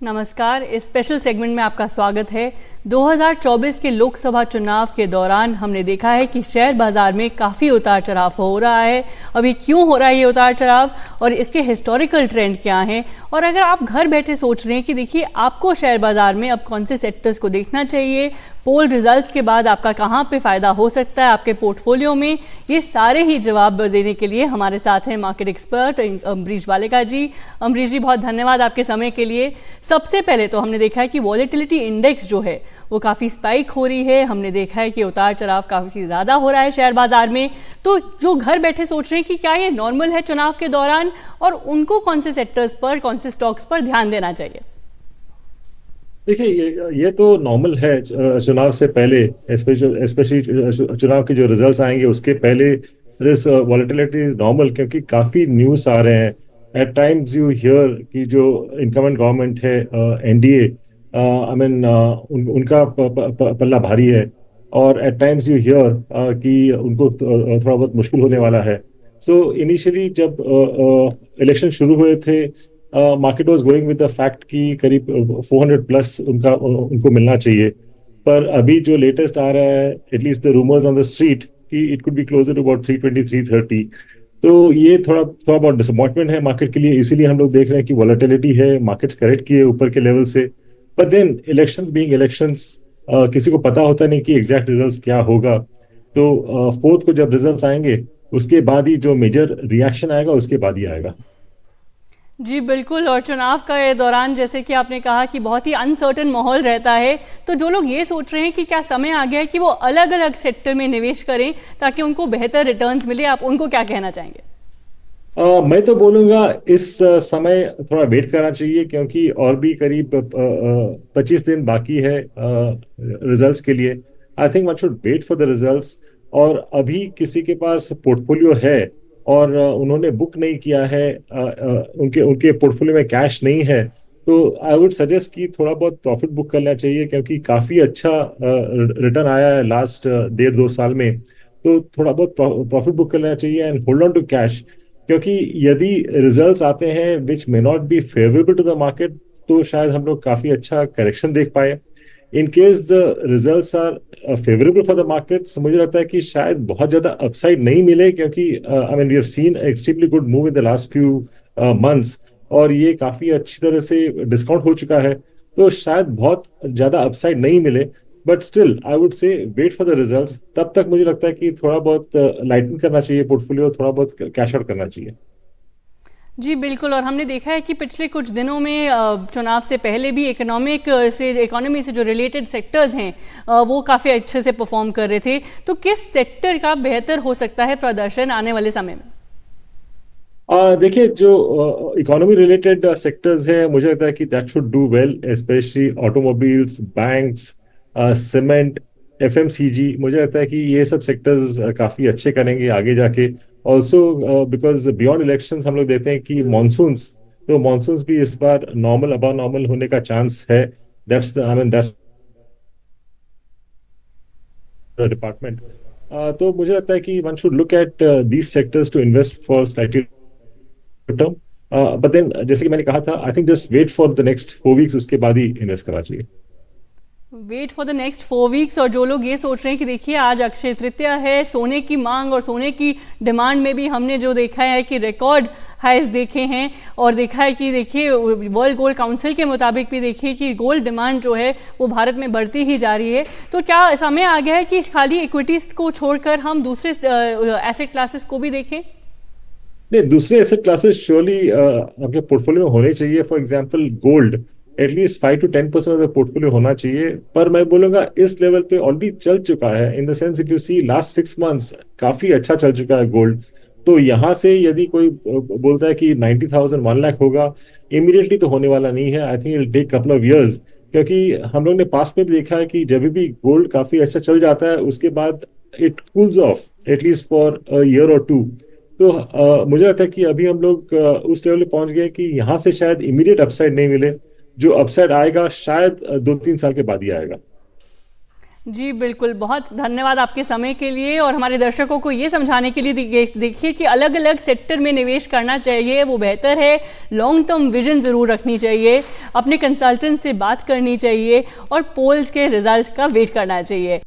नमस्कार। इस special segment में आपका स्वागत है। 2024 के लोकसभा चुनाव के दौरान हमने देखा है कि शेयर बाजार में काफ़ी उतार चढ़ाव हो रहा है। अभी क्यों हो रहा है ये उतार चढ़ाव और इसके हिस्टोरिकल ट्रेंड क्या हैं, और अगर आप घर बैठे सोच रहे हैं कि देखिए आपको शेयर बाजार में अब कौन से सेक्टर्स को देखना चाहिए, पोल रिजल्ट्स के बाद आपका कहाँ पे फ़ायदा हो सकता है आपके पोर्टफोलियो में, ये सारे ही जवाब देने के लिए हमारे साथ हैं मार्केट एक्सपर्ट अम्बरीश वालेका जी। अम्बरीश जी, बहुत धन्यवाद आपके समय के लिए। सबसे पहले तो हमने देखा है कि वॉलेटिलिटी इंडेक्स जो है वो काफ़ी स्पाइक हो रही है। हमने देखा है कि उतार चढ़ाव काफ़ी ज़्यादा हो रहा है शेयर बाजार में। तो जो घर बैठे सोच रहे हैं कि क्या ये नॉर्मल है चुनाव के दौरान, और उनको कौन से सेक्टर्स पर, कौन से स्टॉक्स पर ध्यान देना चाहिए? देखिए, ये तो नॉर्मल है चुनाव से पहले, स्पेशली चुनाव के जो रिजल्ट्स आएंगे उसके पहले दिस वॉलेटिलिटी इज नॉर्मल, क्योंकि काफी न्यूज़ आ रहे हैं। एट टाइम्स यू हियर कि जो इनकमेंट गवर्नमेंट है, एनडीए, आई मीन उनका पल्ला भारी है, और एट टाइम्स यू हियर कि उनको थोड़ा बहुत मुश्किल होने वाला है। सो इनिशियली जब इलेक्शन शुरू हुए थे, market was going with the fact कि करीब 400 प्लस उनको मिलना चाहिए। पर अभी जो लेटेस्ट आ रहा है, at least the rumours on the street, कि it could be closer to about 320 330। तो ये थोड़ा थोड़ा बहुत डिसअपॉइंटमेंट है मार्केट के लिए। इसीलिए हम लोग देख रहे हैं कि वॉलेटिलिटी है, मार्केट्स करेक्ट किए ऊपर के लेवल से। But then elections being elections, किसी को पता होता नहीं कि एग्जैक्ट रिजल्ट्स क्या होगा। तो फोर्थ को जब रिजल्ट्स आएंगे उसके बाद ही जो मेजर रिएक्शन आएगा उसके बाद ही आएगा। जी बिल्कुल। और चुनाव के दौरान जैसे कि आपने कहा कि बहुत ही अनसर्टेन माहौल रहता है, तो जो लोग ये सोच रहे हैं कि क्या समय आ गया है कि वो अलग अलग सेक्टर में निवेश करें ताकि उनको बेहतर रिटर्न्स मिले, आप उनको क्या कहना चाहेंगे? मैं तो बोलूंगा इस समय थोड़ा वेट करना चाहिए, क्योंकि और भी करीब 25 दिन बाकी है रिजल्ट्स के लिए। I think one should wait for the results. और अभी किसी के पास पोर्टफोलियो है और उन्होंने बुक नहीं किया है, उनके उनके पोर्टफोलियो में कैश नहीं है, तो आई वुड सजेस्ट कि थोड़ा बहुत प्रॉफिट बुक करना चाहिए, क्योंकि काफी अच्छा रिटर्न आया है लास्ट 1.5-2 साल में। तो थोड़ा बहुत प्रॉफिट बुक करना चाहिए and hold on to cash. क्योंकि यदि रिजल्ट्स आते हैं which may not be favourable to the market, तो शायद हम लोग काफी अच्छा करेक्शन देख पाए। In case the results are favourable for the markets, मुझे लगता है कि शायद बहुत ज्यादा अपसाइड नहीं मिले, क्योंकि I mean we have seen extremely good move in the last few months, और ये काफी अच्छी तरह से डिस्काउंट हो चुका है। तो शायद बहुत ज्यादा अपसाइड नहीं मिले, but still I would say wait for the results. तब तक मुझे लगता है कि थोड़ा बहुत लाइटन करना चाहिए पोर्टफोलियो, थोड़ा बहुत कैश आउट करना चाहिए। जी बिल्कुल। और हमने देखा है कि पिछले कुछ दिनों में चुनाव से पहले भी इकोनॉमी से जो रिलेटेड सेक्टर्स हैं वो काफ़ी अच्छे से परफॉर्म कर रहे थे। तो किस सेक्टर का बेहतर हो सकता है प्रदर्शन आने वाले समय में? देखिए, जो इकोनॉमी रिलेटेड सेक्टर्स हैं, मुझे लगता है कि that should do well, specially automobiles, banks, cement, FMCG. मुझे लगता है कि ये सब सेक्टर्स काफी अच्छे करेंगे आगे जाके। ऑल्सो बिकॉज बियॉन्ड इलेक्शंस हम लोग देखते हैं कि मॉनसून्स, तो मॉनसून्स भी इस बार नॉर्मल, अबव नॉर्मल होने का चांस है। That's the, I mean that's the department. तो मुझे लगता है कि one should look at these sectors to invest for slightly term. But then, जैसे कि मैंने कहा था, I think just wait for the next 4 weeks, उसके बाद ही इन्वेस्ट करना चाहिए। Wait for the next 4 weeks. और जो लोग ये सोच रहे हैं कि देखिए आज अक्षय तृतीया है, सोने की मांग और सोने की डिमांड में भी हमने जो देखा है कि रिकॉर्ड हाइज देखे हैं, और देखा है कि देखिए वर्ल्ड गोल्ड काउंसिल के मुताबिक भी देखिए कि गोल्ड डिमांड जो है वो भारत में बढ़ती ही जा रही है। तो क्या समय आ गया है कि खाली इक्विटीज को छोड़कर हम दूसरे एसेट क्लासेस को भी देखें? नहीं, दूसरे एसेट क्लासेस श्योरली आपके पोर्टफोलियो में होने चाहिए। For example gold, at least 5 to 10% of the portfolio होना चाहिए। पर मैं बोलूंगा इस लेवल पे ऑलरेडी चल चुका है, in the sense if you see last 6 months काफी अच्छा चल चुका है गोल्ड। तो यहाँ से यदि कोई बोलता है कि 90,000 1 लाख होगा, इमीडिएटली तो होने वाला नहीं है। I think it will take couple of years, क्योंकि हम लोग ने पास्ट में भी देखा है कि जब भी गोल्ड काफी अच्छा चल जाता है उसके बाद it cools of at least for a year और टू। तो मुझे लगता है कि अभी हम लोग उस लेवल पे पहुंच गए कि यहाँ से शायद इमीडिएट अपसाइड नहीं मिले। जो अपसाइड आएगा शायद 2-3 साल के बाद ही आएगा। जी बिल्कुल, बहुत धन्यवाद आपके समय के लिए और हमारे दर्शकों को ये समझाने के लिए देखिए कि अलग अलग सेक्टर में निवेश करना चाहिए, वो बेहतर है। लॉन्ग टर्म विजन ज़रूर रखनी चाहिए, अपने कंसल्टेंट से बात करनी चाहिए और पोल्स के रिजल्ट का वेट करना चाहिए।